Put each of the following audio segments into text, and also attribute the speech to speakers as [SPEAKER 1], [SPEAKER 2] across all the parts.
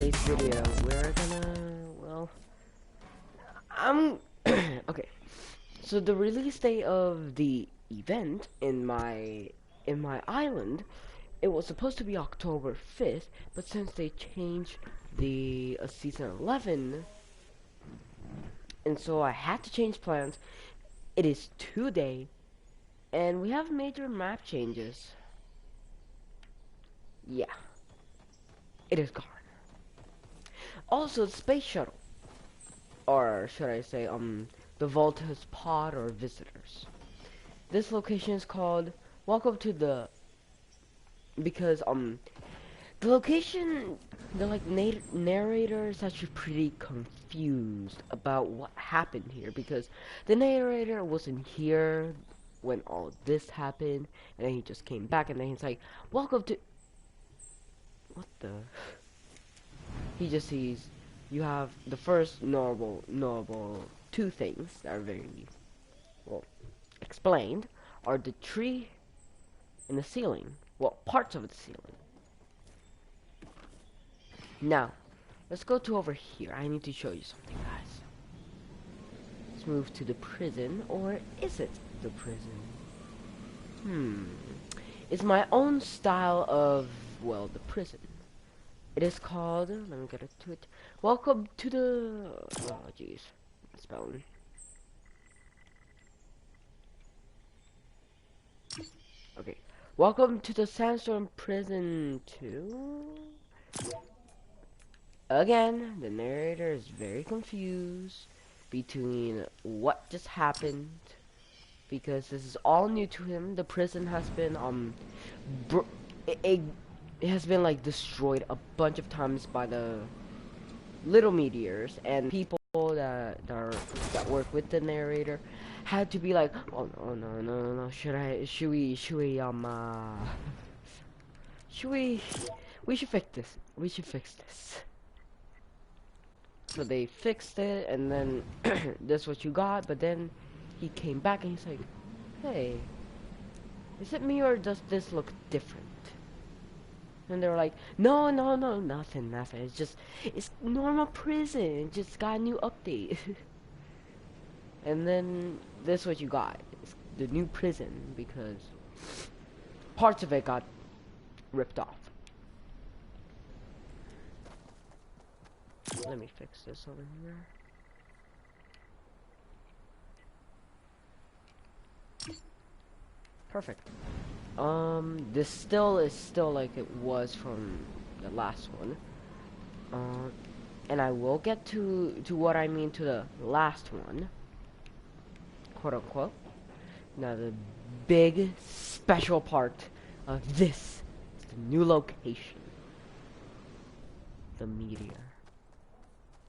[SPEAKER 1] Today's video, we're gonna, well, I'm, okay, so the release date of the event in my island, it was supposed to be October 5th, but since they changed the season 11, and so I had to change plans, it is today, and we have major map changes. Yeah, it is gone. Also, the space shuttle, or should I say, the Volta's pod or visitors. This location is called Welcome to the because the location the like narrator is actually pretty confused about what happened here because the narrator wasn't here when all this happened and then he just came back and then he's like welcome to what the he just sees you have the first normal two things that are very well explained are the tree in the ceiling. Well, parts of the ceiling. Now, let's go to over here. I need to show you something, guys. Let's move to the prison, or is it the prison? It's my own style of, well, the prison. It is called, let me get to it. Welcome to the, oh jeez, spelling. Okay. Welcome to the Sandstorm Prison 2. Again, the narrator is very confused between what just happened because this is all new to him. The prison has been it has been like destroyed a bunch of times by the little meteors, and people that work with the narrator had to be like, oh no, should we should fix this. We should fix this. So they fixed it, and then that's what you got. But then he came back and he's like, hey, is it me or does this look different? And they were like, no, nothing. It's normal prison. It just got a new update. And then this what you got. It's the new prison because parts of it got ripped off. Let me fix this over here. Perfect. This is still like it was from the last one. And I will get to what I mean to the last one, quote unquote. Now the big special part of this is the new location, the meteor.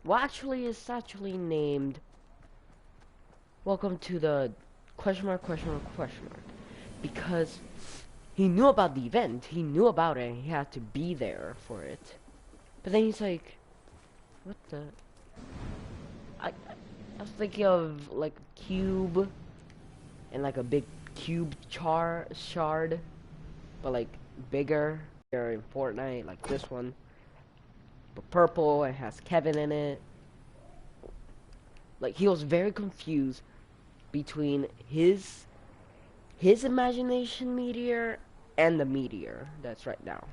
[SPEAKER 1] Well, actually, it's actually named Welcome to the question mark, because he knew about the event, he knew about it, and he had to be there for it. But then he's like, what the? I was thinking of like a cube and like a big cube shard, but like bigger. They're in Fortnite, like this one. But purple, it has Kevin in it. Like he was very confused between his imagination meteor and the meteor that's right now.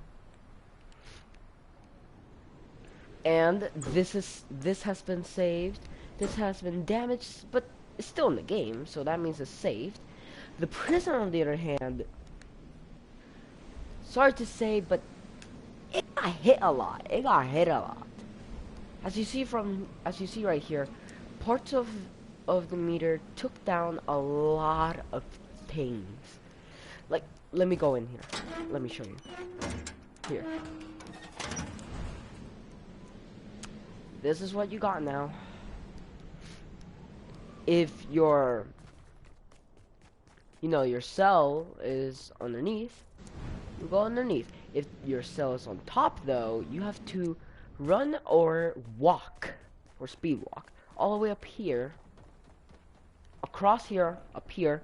[SPEAKER 1] And this has been saved. This has been damaged, but it's still in the game, so that means it's saved. The prison, on the other hand, sorry to say, but it got hit a lot. As you see right here, parts of the meter took down a lot of things. Like, let me go in here. Let me show you. Here. This is what you got now. If your cell is underneath, you go underneath. If your cell is on top though, you have to run or walk, or speed walk, all the way up here, across here, up here,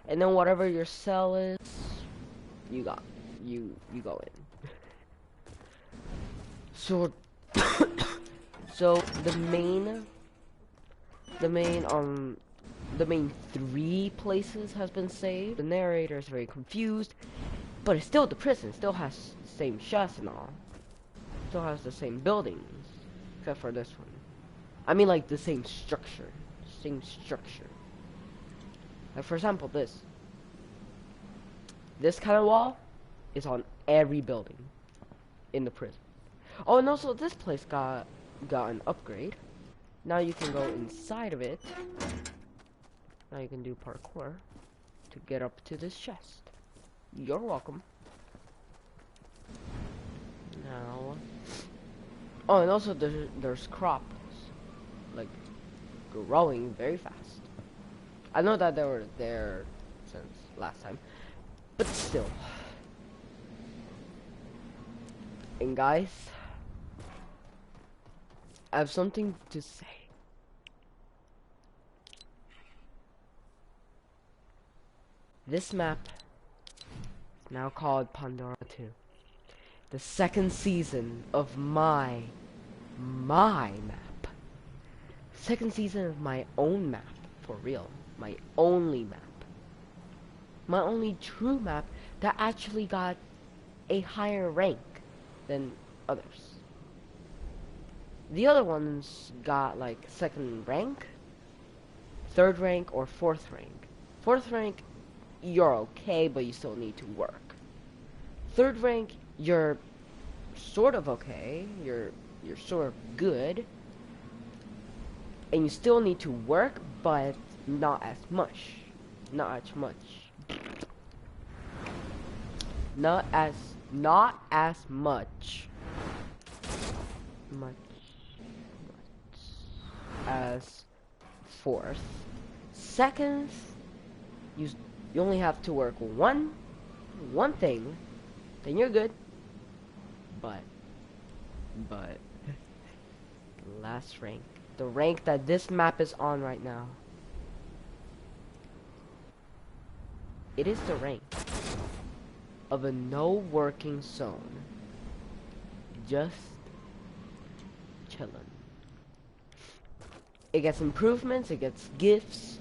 [SPEAKER 1] and then whatever your cell is, you go in. So So the main the main three places has been saved. The narrator is very confused, but it's still the prison. Still has the same chefs and all. Still has the same buildings, except for this one. I mean, like the same structure. Same structure. Like for example, this kind of wall is on every building in the prison. Oh, and also this place got an upgrade. Now you can go inside of it. Now you can do parkour to get up to this chest. You're welcome. Now, oh, and also there's crops, like growing very fast. I know that they were there since last time, but still. And guys, I have something to say. This map, now called Pandora2, the second season of my map. Second season of my own map, for real. My only map. My only true map that actually got a higher rank than others. The other ones got like second rank, third rank, or fourth rank. Fourth rank, you're okay, but you still need to work. Third rank, you're sort of okay, you're sort of good, and you still need to work, but not as much. Not as much. Not as much as fourth. Second, you only have to work one thing, then you're good. But last rank, the rank that this map is on right now, it is the rank of a no working zone, just chillin'. It gets improvements, it gets gifts.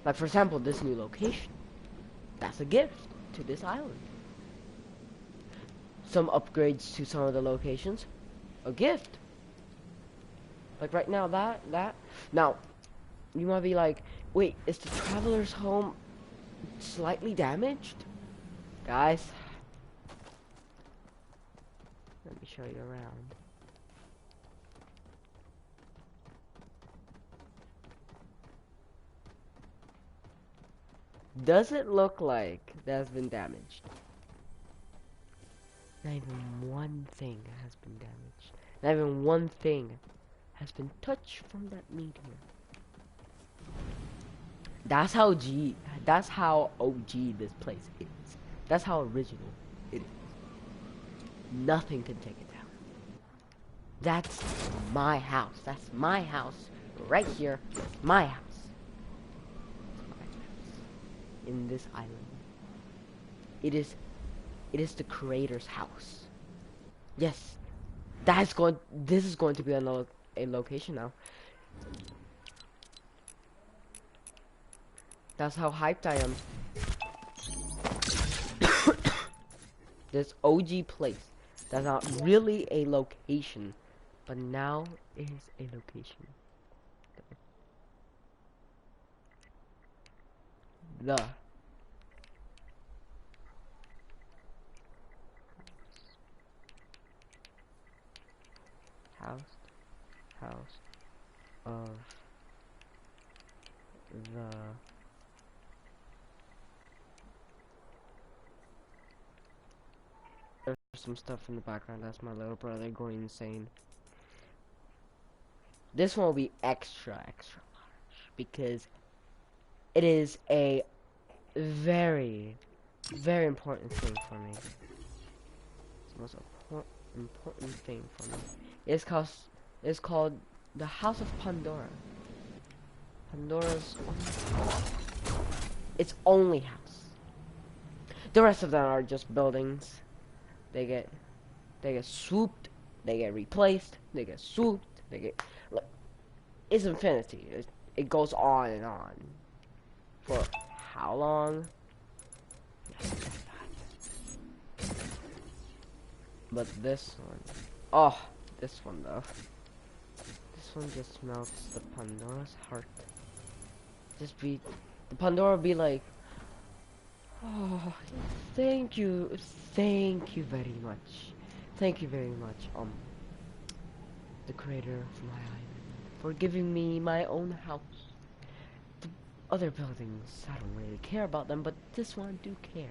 [SPEAKER 1] Like for example, this new location, that's a gift to this island. Some upgrades to some of the locations, a gift. Like right now, that. Now, you might be like, wait, is the traveler's home slightly damaged? Guys, let me show you around. Does it look like that's been damaged? Not even one thing has been damaged. Not even one thing has been touched from that meteor. That's how OG this place is. That's how original it is. Nothing can take it down. That's my house. That's my house. Right here. My house. In this island. It is the creator's house. Yes. This is going to be a location now. That's how hyped I am. This OG place. That's not really a location, but now is a location. The house of the there's some stuff in the background. That's my little brother going insane. This one will be extra large because it is a very important thing for me. It's the most important thing for me. It's called the House of Pandora. Pandora's its only house. The rest of them are just buildings. They get swooped they get replaced, they get swooped, they get like it's infinity. It goes on and on for how long? But this one, oh, this one though. This one just melts the Pandora's heart. The Pandora be like, oh, thank you very much. Thank you very much, the creator of my island, for giving me my own house. The other buildings, I don't really care about them, but this one I do care.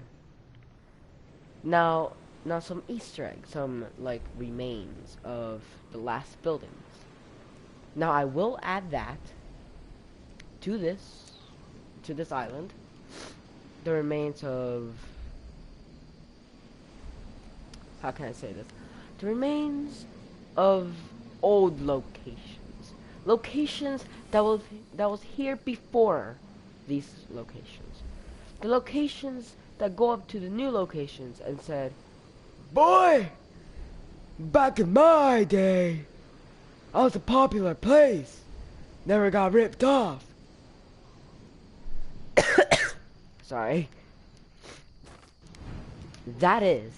[SPEAKER 1] Now some Easter eggs, some like remains of the last buildings. Now I will add that to this island. The remains of, how can I say this? The remains of old locations. Locations that was here before these locations. The locations that go up to the new locations and said, boy, back in my day, I was a popular place. Never got ripped off. Sorry. That is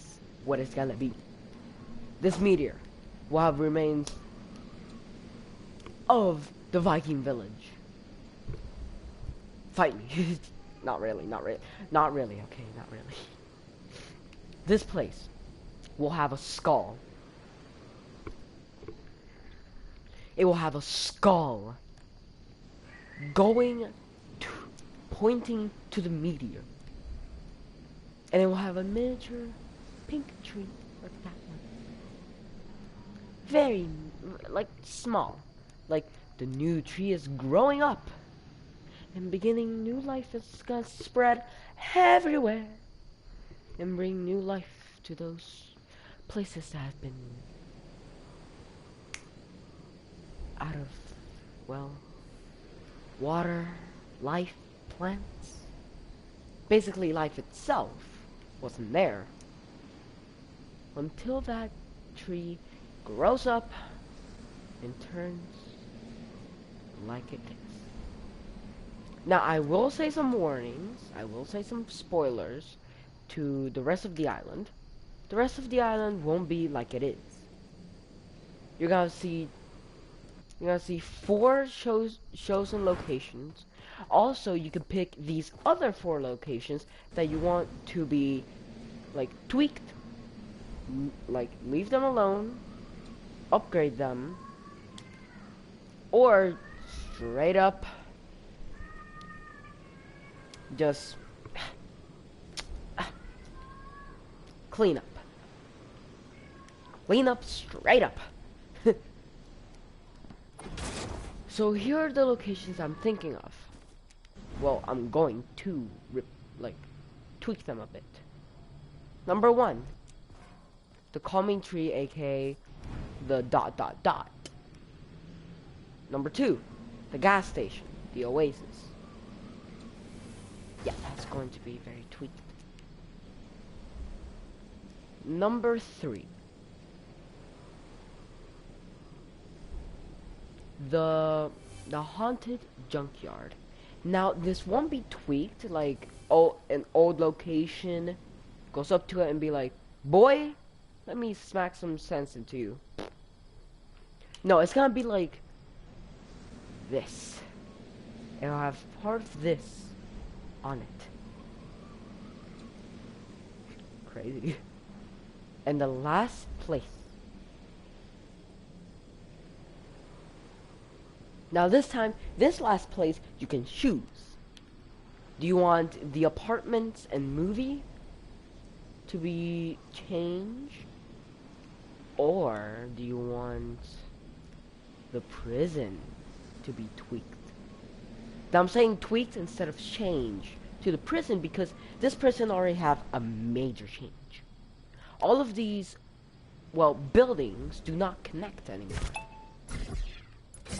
[SPEAKER 1] what it's gonna be. This meteor will have remains of the Viking village. Fight me. Not really, okay, not really. This place will have a skull. It will have a skull pointing to the meteor. And it will have a miniature pink tree like that one. Very, like, small. Like, the new tree is growing up. And beginning new life is gonna spread everywhere. And bring new life to those places that have been out of, well, water, life, plants. Basically, life itself wasn't there until that tree grows up and turns like it is. Now, I will say some warnings, I will say some spoilers to the rest of the island. The rest of the island won't be like it is. You're gonna see 4 shows and locations. Also, you can pick these other 4 locations that you want to be, like, tweaked. Like, leave them alone, upgrade them, or straight up just clean up. Clean up straight up. So here are the locations I'm thinking of. Well, I'm going to tweak them a bit. Number 1, the calming tree, aka the ... Number 2, the gas station, the oasis. Yeah, that's going to be very tweaked. Number 3, the haunted junkyard. Now, this won't be tweaked like, oh, an old location goes up to it and be like, boy, let me smack some sense into you. No, it's gonna be like this. It'll have part of this on it. Crazy. And the last place. Now this last place, you can choose. Do you want the apartments and movie to be changed? Or do you want the prison to be tweaked? Now I'm saying tweaked instead of change to the prison because this prison already have a major change. All of these, well, buildings do not connect anymore.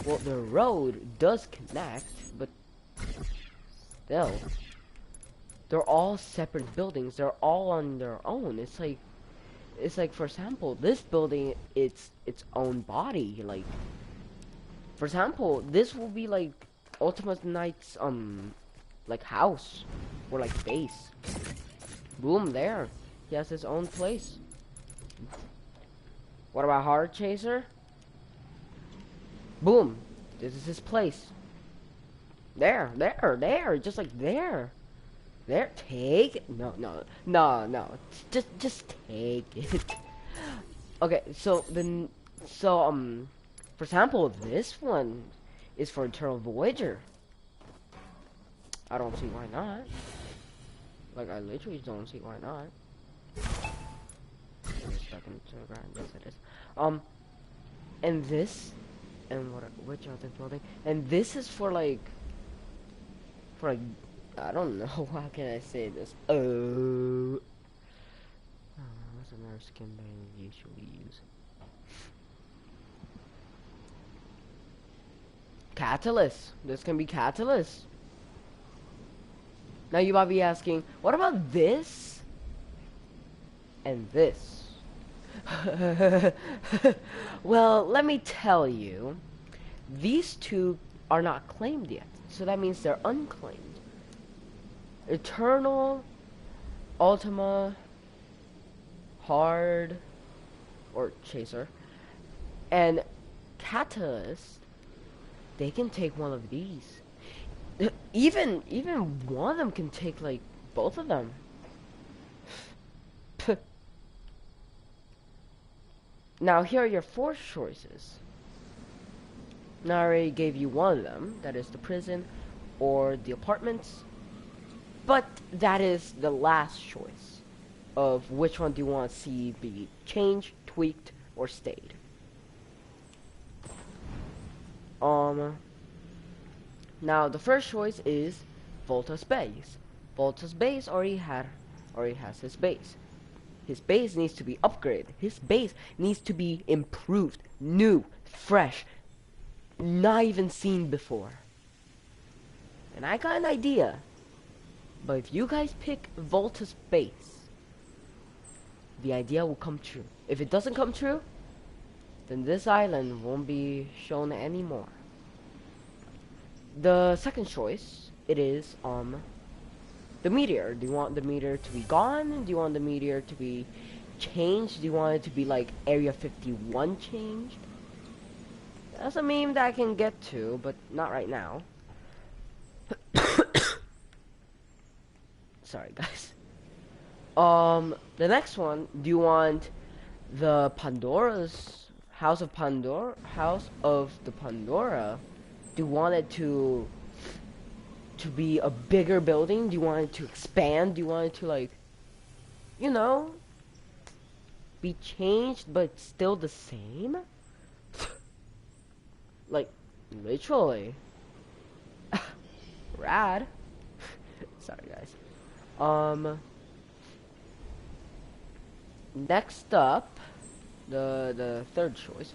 [SPEAKER 1] Well, the road does connect, but still, they're all separate buildings. They're all on their own. It's like, it's like, for example, this building, it's its own body. Like, for example, this will be like Ultimate Knight's like house or like base. Boom, there. He has his own place. What about Hard Chaser? Boom. This is his place. There, just like there. There, take it. No. Just take it. Okay, so then, for example, this one is for Eternal Voyager. I don't see why not. Like, I literally don't see why not. Stuck into the ground. Yes, it is. And this, and which other building? And this is for like, I don't know. How can I say this? What's another skin they usually use? Catalyst. This can be Catalyst. Now you might be asking, what about this? And this? Well, let me tell you. These two are not claimed yet. So that means they're unclaimed. Eternal, Ultima, Hard, or Chaser, and Catalyst, they can take one of these. Even one of them can take like both of them. Now here are your 4 choices. Now I already gave you one of them, that is the prison or the apartments. But that is the last choice of which one do you want to see be changed, tweaked, or stayed. Now the first choice is Volta's base. Volta's base already has his base. His base needs to be upgraded. His base needs to be improved, new, fresh, not even seen before. And I got an idea. But if you guys pick Volta's base, the idea will come true. If it doesn't come true, then this island won't be shown anymore. The second choice, it is the meteor. Do you want the meteor to be gone? Do you want the meteor to be changed? Do you want it to be like Area 51 changed? That's a meme that I can get to, but not right now. Sorry, guys. The next one, do you want the House of the Pandora? Do you want it to be a bigger building? Do you want it to expand? Do you want it to, like, you know, be changed but still the same? Like, literally. Rad. Sorry, guys. Next up, the third choice,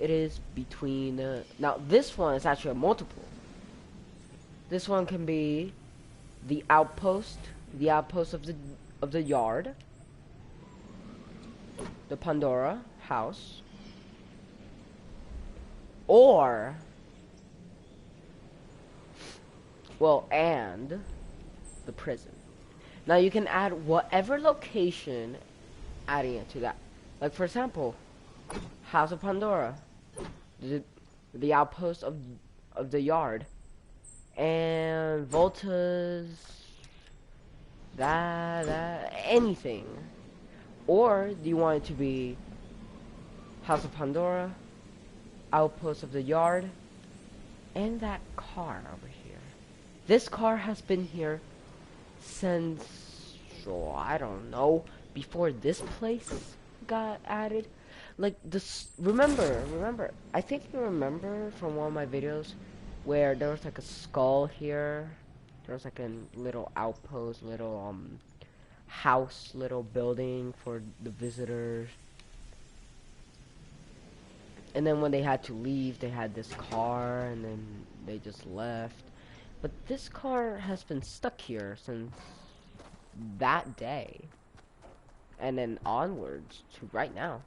[SPEAKER 1] it is between, now this one is actually a multiple. This one can be the outpost of the yard, the Pandora house, or, well, and the prison. Now you can add whatever location adding it to that. Like, for example, House of Pandora, the outpost of the yard, and Volta's that anything. Or do you want it to be House of Pandora, outpost of the yard, and that car over here? This car has been here since, I don't know, before this place got added. Like, this, remember, I think you remember from one of my videos where there was like a skull here. There was like a little outpost, little house, little building for the visitors. And then when they had to leave, they had this car, and then they just left. But this car has been stuck here since that day. and then onwards to right now.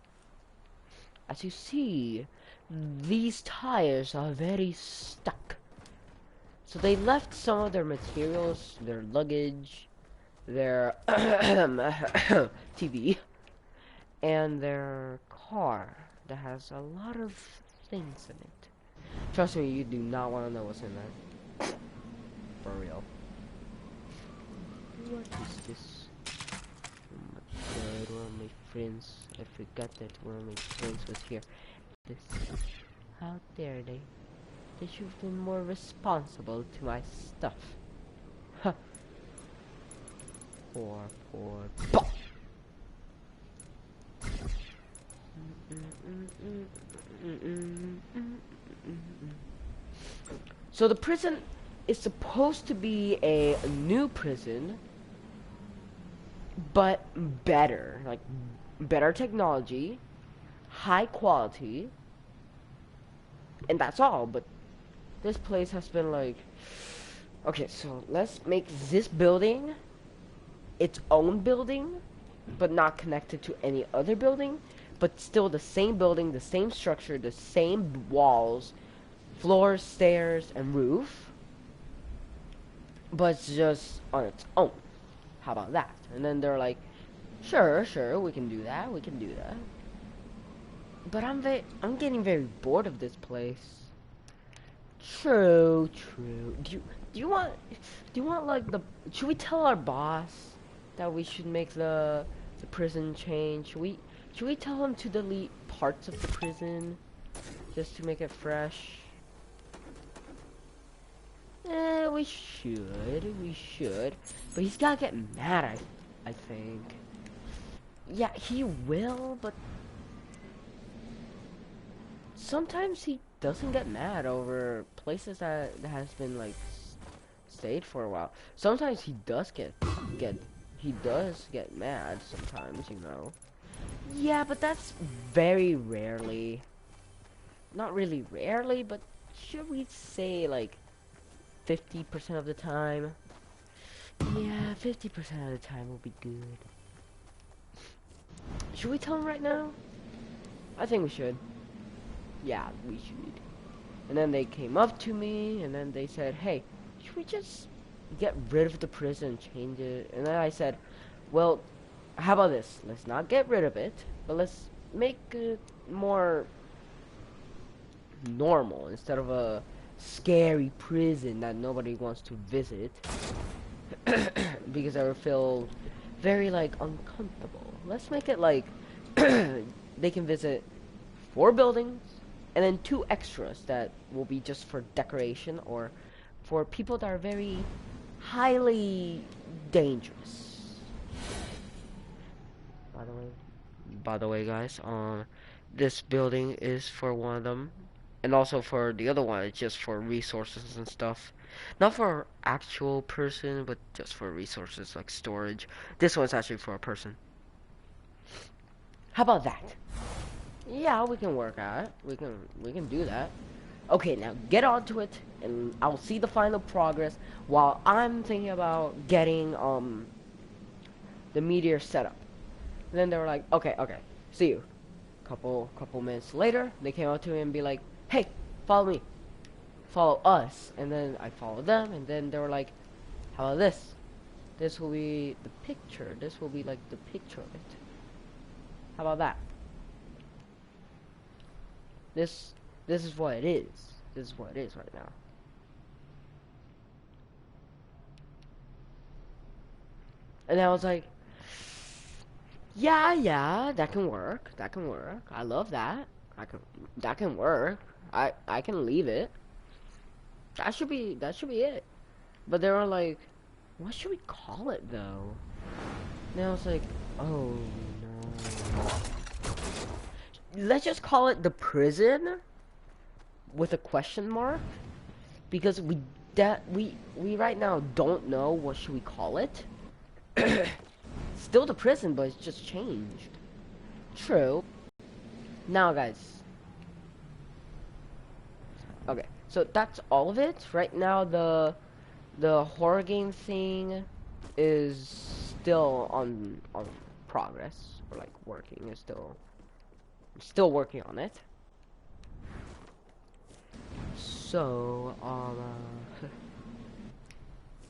[SPEAKER 1] As you see, these tires are very stuck. So they left some of their materials, their luggage, their TV, and their car that has a lot of things in it. Trust me, you do not want to know what's in there. For real. What is this? Oh my god, one of my friends. I forgot that one of my friends was here. This. How dare they? They should have been more responsible to my stuff. Huh. Poor. So the prison is supposed to be a new prison, but better. Like, better technology, high quality, and that's all. But this place has been like, okay, so let's make this building its own building, but not connected to any other building, but still the same building, the same structure, the same walls, floors, stairs, and roof, but it's just on its own. How about that? And then they're like, sure, we can do that, But I'm getting very bored of this place. True. Do you want like should we tell our boss that we should make the prison change? Should we tell him to delete parts of the prison just to make it fresh? We should. But he's gotta get mad, I think. Yeah, he will, but sometimes he doesn't get mad over places that has been like stayed for a while. Sometimes he does get mad sometimes, you know. Yeah, but that's very rarely. Not really rarely, but should we say like 50% of the time? Yeah, 50% of the time will be good. Should we tell him right now? I think we should. Yeah, we should. And then they came up to me, and then they said, hey, should we just get rid of the prison and change it? And then I said, well, how about this? Let's not get rid of it, but let's make it more normal instead of a scary prison that nobody wants to visit. Because I would feel very, like, uncomfortable. Let's make it like they can visit 4 buildings, and then 2 extras that will be just for decoration or for people that are very highly dangerous. By the way, guys, this building is for one of them, and also for the other one, it's just for resources and stuff. Not for actual person, but just for resources like storage. This one's actually for a person. How about that? Yeah, we can work at it. We can do that. Okay, now get on to it, and I'll see the final progress while I'm thinking about getting the meteor set up. And then they were like, okay, see you. Couple minutes later, they came up to me and be like, hey, follow me, follow us. And then I followed them, and then they were like, how about this? This will be the picture. This will be like the picture of it. How about that? This is what it is. This is what it is right now. And I was like, yeah, that can work. I love that. That can work. I can leave it. That should be it. But they were like, what should we call it though? And I was like, oh no. Let's just call it the prison with a question mark, because we right now don't know what should we call it. Still the prison, but it's just changed. True. Now, guys. Okay, so that's all of it. Right now, the horror game thing is still on progress, or like working. Is still working on it. So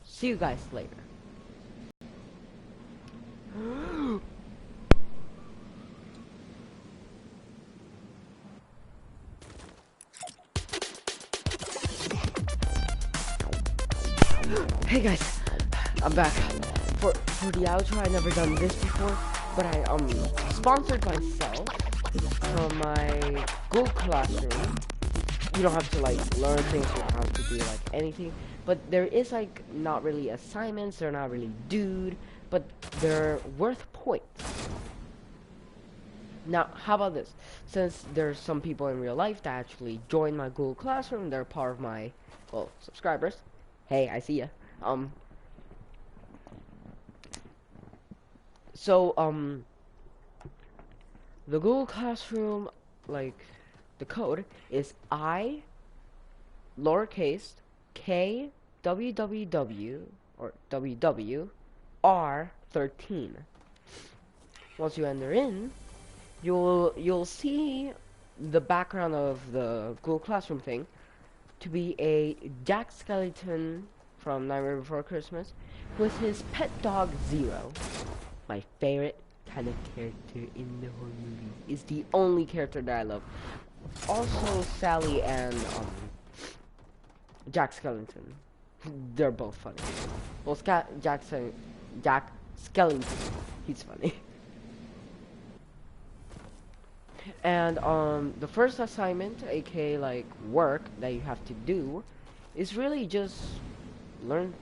[SPEAKER 1] see you guys later. Hey guys, I'm back. For the outro, I never done this before, but I sponsored myself from my Google Classroom. You don't have to like learn things, you don't have to do like anything, but there is like not really assignments, they're not really dude, but they're worth points. Now, how about this? Since there's some people in real life that actually join my Google Classroom, they're part of my, well, subscribers. Hey, I see ya. So, the Google Classroom, like, the code is I, lowercase, K, WWW, or WW, R13. Once you enter in, you'll see the background of the Google Classroom thing to be a Jack Skellington from Nightmare Before Christmas with his pet dog Zero. My favorite kind of character in the whole movie. Is the only character that I love. Also Sally and Jack Skellington. They're both funny. Well, Jack Skellington, he's funny. And the first assignment, aka like work that you have to do, is really just learn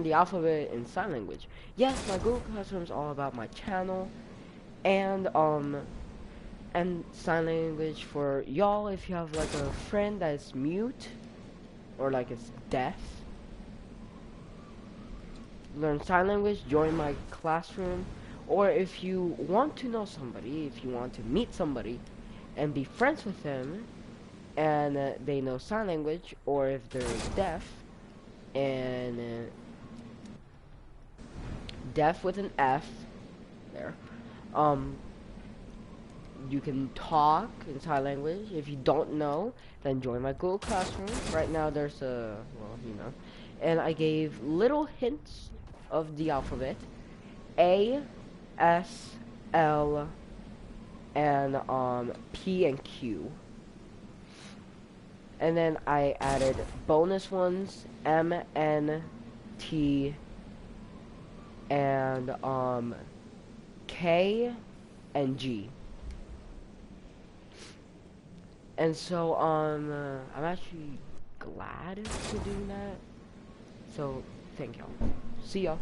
[SPEAKER 1] the alphabet in sign language. Yes, my Google Classroom is all about my channel and sign language for y'all. If you have like a friend that is mute or like is deaf, learn sign language, join my classroom. Or if you want to know somebody, if you want to meet somebody and be friends with them, and they know sign language, or if they're deaf, and deaf with an F, there, you can talk in sign language. If you don't know, then join my Google Classroom. Right now there's a, well, you know, and I gave little hints of the alphabet. A, S, L, and P and Q. And then I added bonus ones, M, N, T, and K and G. And so I'm actually glad to do that. So thank y'all. See y'all.